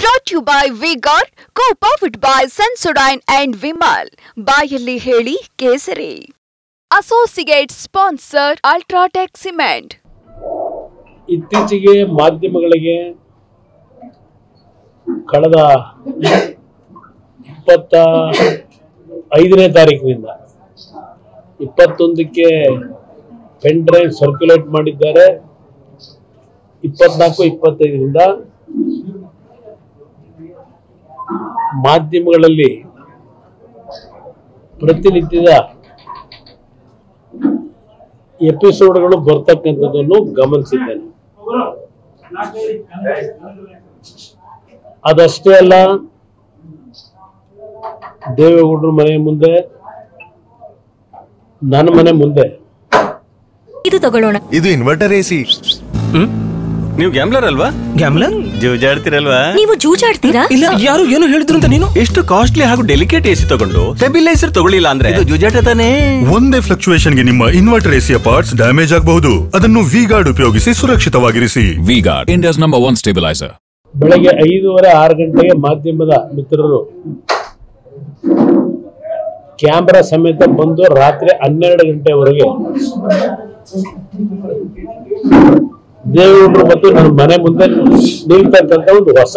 Brought to you by Vigor, co-powered by Sensodyne and Vimal. ಬಾಯಲ್ಲಿ ಹೇಳಿ ಕೇಸರಿ. Associate sponsor Ultratech Cement. ಇತ್ತೀಚೆಗೆ ಮಾಧ್ಯಮಗಳಿಗೆ ಕಳೆದ 25ನೇ ತಾರೀಕಿನಿಂದ 21ಕ್ಕೆ ಪೆನ್ ಡ್ರೈವ್ ಸರ್ಕ್ಯುಲೇಟ್ ಮಾಡಿದ್ದಾರೆ. 24-25ರಿಂದ ಮಾಧ್ಯಮಗಳಲ್ಲಿ ಪ್ರತಿನಿತ್ಯದ ಎಪಿಸೋಡ್ಗಳು ಬರ್ತಕ್ಕಂಥದ್ದನ್ನು ಗಮನಿಸಿದ್ದೇನೆ. ಅದಷ್ಟೇ ಅಲ್ಲ, ದೇವೇಗೌಡರ ಮನೆ ಮುಂದೆ, ನನ್ನ ಮನೆ ಮುಂದೆ ಇದು ತಗೊಳ್ಳೋಣ. ಇದು ಇನ್ವರ್ಟರ್ ಎಸಿ. ನೀವು ಗ್ಯಾಮ್ಲರ್ ಅಲ್ವಾ? ಗ್ಯಾಮ್ಲರ್ ಜೂಜಾಡ್ತಿರಲ್ವಾ? ನೀವು ಜೂಜಾಡ್ತೀರಾ? ಇಲ್ಲ, ಯಾರು ಏನು ಹೇಳಿದ್ರು ಅಂತ ನೀನು ಎಷ್ಟು ಕಾಸ್ಟ್ಲಿ ಹಾಗೂ ಡೆಲಿಕೇಟ್ ಎಸಿ ತಗೊಂಡು ಸ್ಟೆಬಿಲೈಸರ್ ತಗೊಳ್ಳಿಲ್ಲ ಅಂದ್ರೆ ಇದು ಜೂಜಾಟ ತಾನೇ. ಒಂದೇ ಫ್ಲಕ್ಚುಯೇಷನ್ ಗೆ ನಿಮ್ಮ ಇನ್ವರ್ಟರ್ ಎಸಿಯ ಪಾರ್ಟ್ಸ್ ಡ್ಯಾಮೇಜ್ ಆಗಬಹುದು. ಅದನ್ನು ವಿಗಾರ್ಡ್ ಉಪಯೋಗಿಸಿ ಸುರಕ್ಷಿತವಾಗಿರಿಸಿ. V Guard, India's number 1 stabiliser. ಬೆಳಗ್ಗೆ 5:30-6 ಗಂಟೆಗೆ ಮಾಧ್ಯಮದ ಮಿತ್ರರು ಕ್ಯಾಮ್ರಾ ಸಮೇತ ಬಂದು ರಾತ್ರಿ 12 ಗಂಟೆವರೆಗೆ ದೇವೇಗೌಡರು ಮತ್ತು ನನ್ನ ಮನೆ ಮುಂದೆ ನಿಲ್ತಕ್ಕಂಥ ಒಂದು ಹೊಸ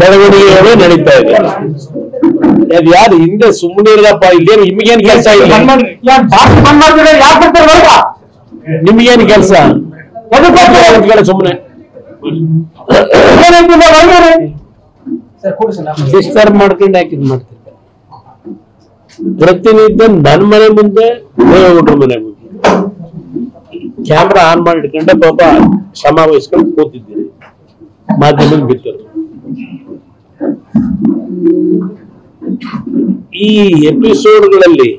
ಬೆಳವಣಿಗೆಗಳು ನಡೀತಾ ಇದೆ. ಅದು ಯಾರು ಹಿಂದೆ ಸುಮ್ಮನೆ ಇರಪ್ಪ, ಇಲ್ಲೇನು ನಿಮ್ಗೇನು ಕೆಲಸ ಇಲ್ಲ, ನಿಮ್ಗೇನು ಕೆಲಸ ಸುಮ್ಮನೆ ಡಿಸ್ಟರ್ಬ್ ಮಾಡ್ಕೊಂಡು ಯಾಕೆ ಇದು ಮಾಡ್ತಿದ್ದೆ. ಪ್ರತಿನಿತ್ಯ ನನ್ನ ಮನೆ ಮುಂದೆ, ದೇವೇಗೌಡರ ಮನೆ ಮುಂದೆ ಕ್ಯಾಮ್ರಾ ಆನ್ ಮಾಡಿ ಇಟ್ಕೊಂಡೆ ಪಾಪ ಶ್ರಮ ವಹಿಸ್ಕೊಂಡು ಕೂತಿದ್ದೀರಿ ಮಾಧ್ಯಮದ ಬಿಟ್ಟರು. ಈ ಎಪಿಸೋಡ್ಗಳಲ್ಲಿ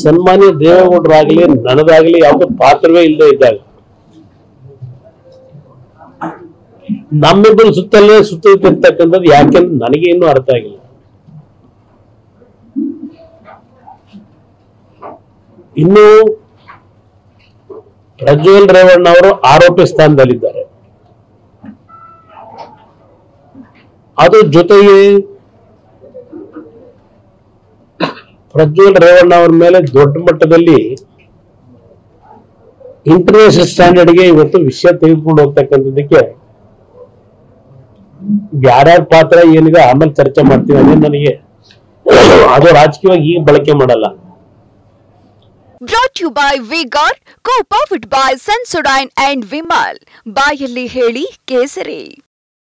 ಸನ್ಮಾನ್ಯ ದೇವೇಗೌಡರಾಗ್ಲಿ ನನದಾಗ್ಲಿ ಯಾವುದೋ ಪಾತ್ರವೇ ಇಲ್ಲದೆ ಇದ್ದಾಗ ನಮ್ಮಿಬ್ಬರು ಸುತ್ತಲೇ ಸುತ್ತಿರ್ತಕ್ಕಂಥದ್ದು ಯಾಕೆಂದ್ರೆ ನನಗೆ ಇನ್ನೂ ಅರ್ಥ ಆಗಿಲ್ಲ. ಇನ್ನು ಪ್ರಜ್ವಲ್ ರೇವಣ್ಣ ಅವರು ಆರೋಪಿ ಸ್ಥಾನದಲ್ಲಿದ್ದಾರೆ. ಅದು ಜೊತೆಗೆ ಪ್ರಜ್ವಲ್ ರೇವಣ್ಣ ಅವರ ಮೇಲೆ ದೊಡ್ಡ ಮಟ್ಟದಲ್ಲಿ ಇಂಟರ್ನ್ಯಾಷನಲ್ ಸ್ಟ್ಯಾಂಡರ್ಡ್ಗೆ ಇವತ್ತು ವಿಷಯ ತೆಗೆದುಕೊಂಡು ಹೋಗ್ತಕ್ಕಂಥದ್ದಕ್ಕೆ ಯಾರ್ಯಾರ ಪಾತ್ರ ಏನಿದೆ ಆಮೇಲೆ ಚರ್ಚೆ ಮಾಡ್ತೀವಿ. ಅಂದ್ರೆ ನನಗೆ ಅದು ರಾಜಕೀಯವಾಗಿ ಈಗ ಬಳಕೆ ಮಾಡಲ್ಲ. Brought to you by Vigor, co-powered by Sensodyne and Vimal. ಬಾಯಲ್ಲಿ ಹೇಳಿ ಕೇಸರಿ.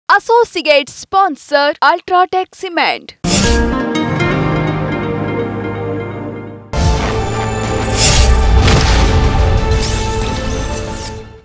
Associate sponsor Ultratech Cement.